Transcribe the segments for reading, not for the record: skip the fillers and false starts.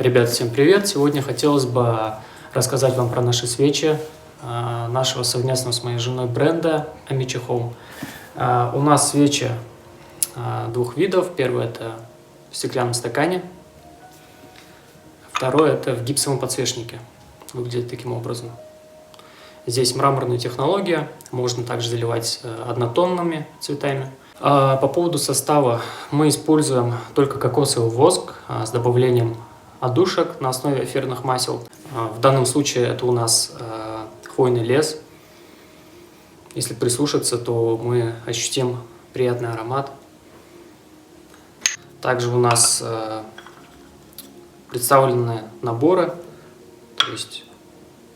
Ребят, всем привет! Сегодня хотелось бы рассказать вам про наши свечи, нашего совместного с моей женой бренда Amici Home. У нас свечи двух видов. Первый — это в стеклянном стакане, второй — это в гипсовом подсвечнике. Выглядит таким образом. Здесь мраморная технология, можно также заливать однотонными цветами. По поводу состава мы используем только кокосовый воск с добавлением отдушек на основе эфирных масел. В данном случае это у нас хвойный лес. Если прислушаться, то мы ощутим приятный аромат. Также у нас представлены наборы, то есть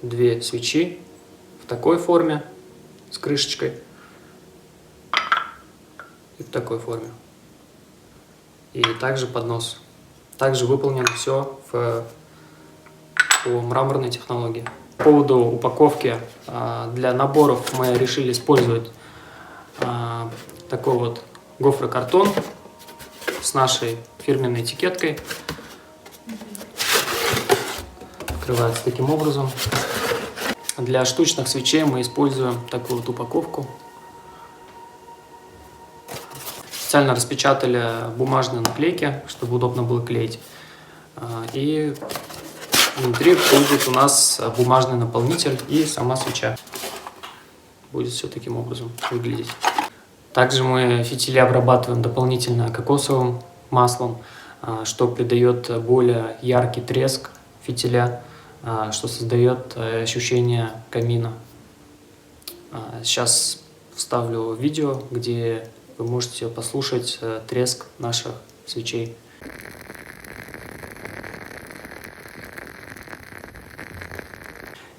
две свечи в такой форме с крышечкой и в такой форме. И также поднос. Также выполнено все по мраморной технологии. По поводу упаковки для наборов мы решили использовать такой вот гофрокартон с нашей фирменной этикеткой. Открывается таким образом. Для штучных свечей мы используем такую вот упаковку. Специально распечатали бумажные наклейки, чтобы удобно было клеить. И внутри будет у нас бумажный наполнитель и сама свеча. Будет все таким образом выглядеть. Также мы фитили обрабатываем дополнительно кокосовым маслом, что придает более яркий треск фитиля, что создает ощущение камина. Сейчас вставлю видео, где вы можете послушать треск наших свечей.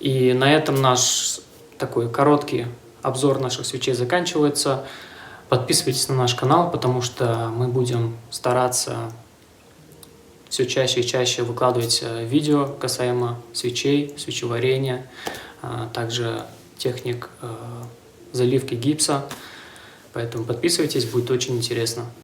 И на этом наш такой короткий обзор наших свечей заканчивается. Подписывайтесь на наш канал, потому что мы будем стараться все чаще и чаще выкладывать видео касаемо свечей, свечеварения, также техник заливки гипса. Поэтому подписывайтесь, будет очень интересно.